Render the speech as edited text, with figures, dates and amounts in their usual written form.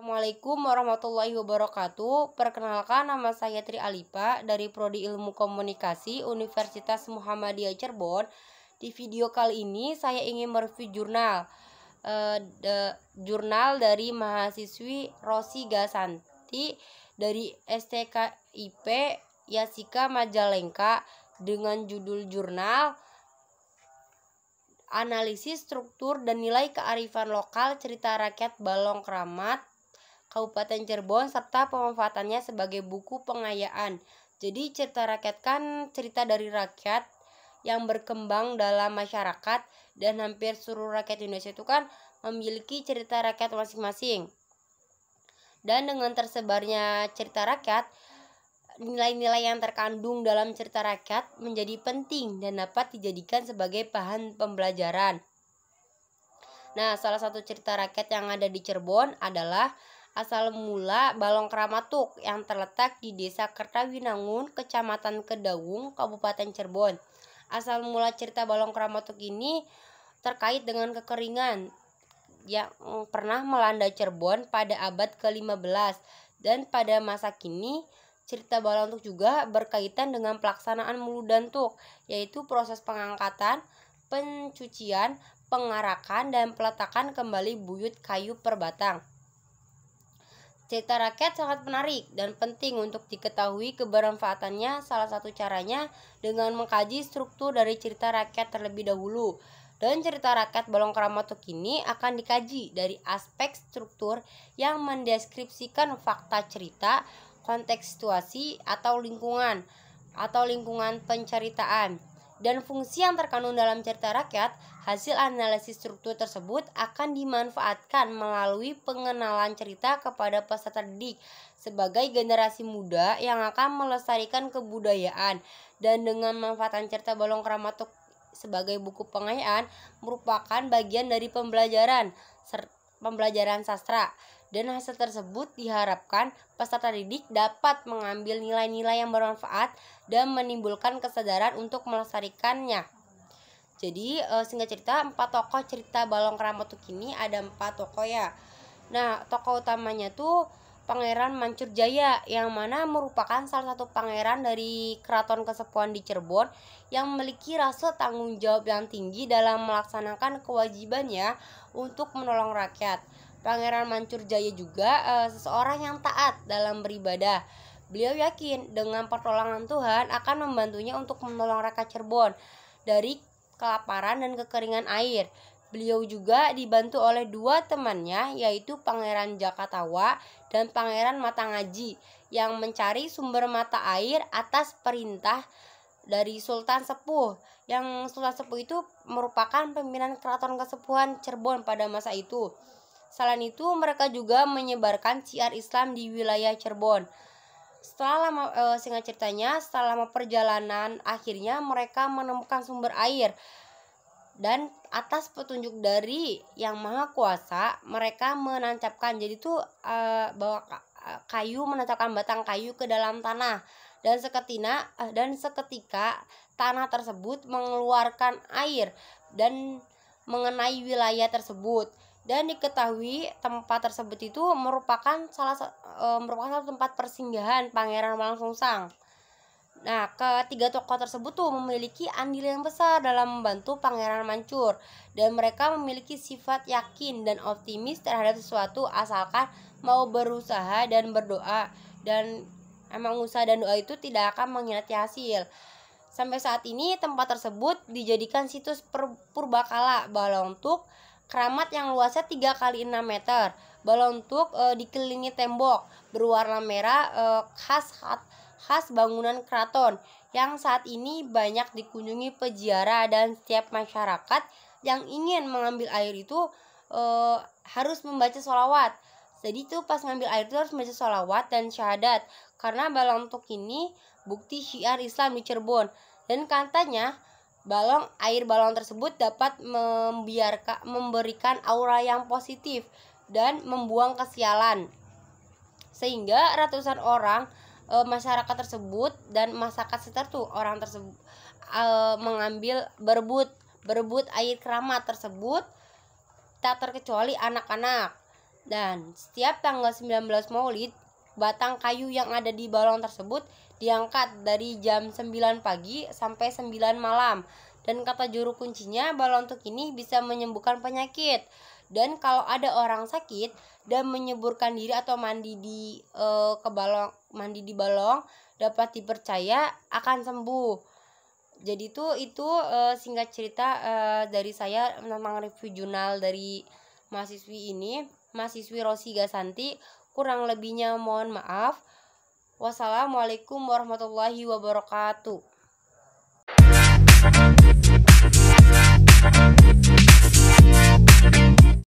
Assalamualaikum warahmatullahi wabarakatuh. Perkenalkan, nama saya Tri Alipa dari Prodi Ilmu Komunikasi Universitas Muhammadiyah Cirebon. Di video kali ini saya ingin mereview jurnal dari mahasiswi Rosi Gasanti dari STKIP Yasika Majalengka dengan judul jurnal Analisis Struktur dan Nilai Kearifan Lokal Cerita Rakyat Balong Kramat Kabupaten Cirebon serta pemanfaatannya sebagai buku pengayaan. Jadi cerita rakyat kan cerita dari rakyat yang berkembang dalam masyarakat, dan hampir seluruh rakyat Indonesia itu kan memiliki cerita rakyat masing-masing. Dan dengan tersebarnya cerita rakyat, nilai-nilai yang terkandung dalam cerita rakyat menjadi penting dan dapat dijadikan sebagai bahan pembelajaran. Nah, salah satu cerita rakyat yang ada di Cirebon adalah asal mula Balong Kramatuk yang terletak di Desa Kertawinangun, Kecamatan Kedaung, Kabupaten Cirebon. Asal mula cerita Balong Kramatuk ini terkait dengan kekeringan yang pernah melanda Cirebon pada abad ke-15, dan pada masa kini cerita Balontuk juga berkaitan dengan pelaksanaan muludantuk, yaitu proses pengangkatan, pencucian, pengarakan, dan peletakan kembali buyut kayu per batang. Cerita rakyat sangat menarik dan penting untuk diketahui kebermanfaatannya. Salah satu caranya dengan mengkaji struktur dari cerita rakyat terlebih dahulu. Dan cerita rakyat Balong Kramatuk ini akan dikaji dari aspek struktur yang mendeskripsikan fakta cerita, konteks situasi atau lingkungan penceritaan, dan fungsi yang terkandung dalam cerita rakyat. Hasil analisis struktur tersebut akan dimanfaatkan melalui pengenalan cerita kepada peserta didik sebagai generasi muda yang akan melestarikan kebudayaan. Dan dengan memanfaatkan cerita Balong Kramatuk sebagai buku pengayaan merupakan bagian dari pembelajaran sastra, dan hasil tersebut diharapkan peserta didik dapat mengambil nilai-nilai yang bermanfaat dan menimbulkan kesadaran untuk melestarikannya. Jadi singkat cerita, 4 tokoh cerita Balong Kramatuk ini ada 4 tokoh ya. Nah, tokoh utamanya tuh Pangeran Mancur Jaya, yang mana merupakan salah satu pangeran dari Keraton Kasepuhan di Cirebon yang memiliki rasa tanggung jawab yang tinggi dalam melaksanakan kewajibannya untuk menolong rakyat. Pangeran Mancur Jaya juga seseorang yang taat dalam beribadah. Beliau yakin dengan pertolongan Tuhan akan membantunya untuk menolong rakyat Cirebon dari kelaparan dan kekeringan air. Beliau juga dibantu oleh 2 temannya, yaitu Pangeran Jakatawa dan Pangeran Matangaji, yang mencari sumber mata air atas perintah dari Sultan Sepuh. Yang Sultan Sepuh itu merupakan pimpinan Keraton Kasepuhan Cirebon pada masa itu. Selain itu, mereka juga menyebarkan syiar Islam di wilayah Cirebon. Setelah lama perjalanan, akhirnya mereka menemukan sumber air, dan atas petunjuk dari Yang Maha Kuasa mereka menancapkan, jadi itu bawa kayu, menancapkan batang kayu ke dalam tanah, dan seketika tanah tersebut mengeluarkan air dan mengenai wilayah tersebut. Dan diketahui tempat tersebut itu merupakan salah satu tempat persinggahan Pangeran Walangsungsang. Nah, ketiga tokoh tersebut tuh memiliki andil yang besar dalam membantu Pangeran Mancur, dan mereka memiliki sifat yakin dan optimis terhadap sesuatu asalkan mau berusaha dan berdoa, dan emang usaha dan doa itu tidak akan mengkhianati hasil. Sampai saat ini tempat tersebut dijadikan situs purbakala Balontuk Kramat yang luasnya 3 x 6 meter. Balontuk dikelilingi tembok berwarna merah khas bangunan keraton, yang saat ini banyak dikunjungi peziarah, dan setiap masyarakat yang ingin mengambil air itu harus membaca sholawat. Jadi itu pas ngambil air itu harus membaca sholawat dan syahadat, karena Balontuk ini bukti syiar Islam di Cirebon. Dan katanya air balon tersebut dapat memberikan aura yang positif dan membuang kesialan, sehingga ratusan orang masyarakat tersebut dan masyarakat sekitar tuh orang tersebut berebut air keramat tersebut, tak terkecuali anak-anak. Dan setiap tanggal 19 Maulid, batang kayu yang ada di balong tersebut diangkat dari jam 9 pagi sampai 9 malam. Dan kata juru kuncinya, balon tuk ini bisa menyembuhkan penyakit. Dan kalau ada orang sakit dan menyuburkan diri atau mandi di balong dapat dipercaya akan sembuh. Jadi itu singkat cerita dari saya tentang review jurnal dari mahasiswi Rosi Gasanti. Kurang lebihnya mohon maaf. Wassalamualaikum warahmatullahi wabarakatuh.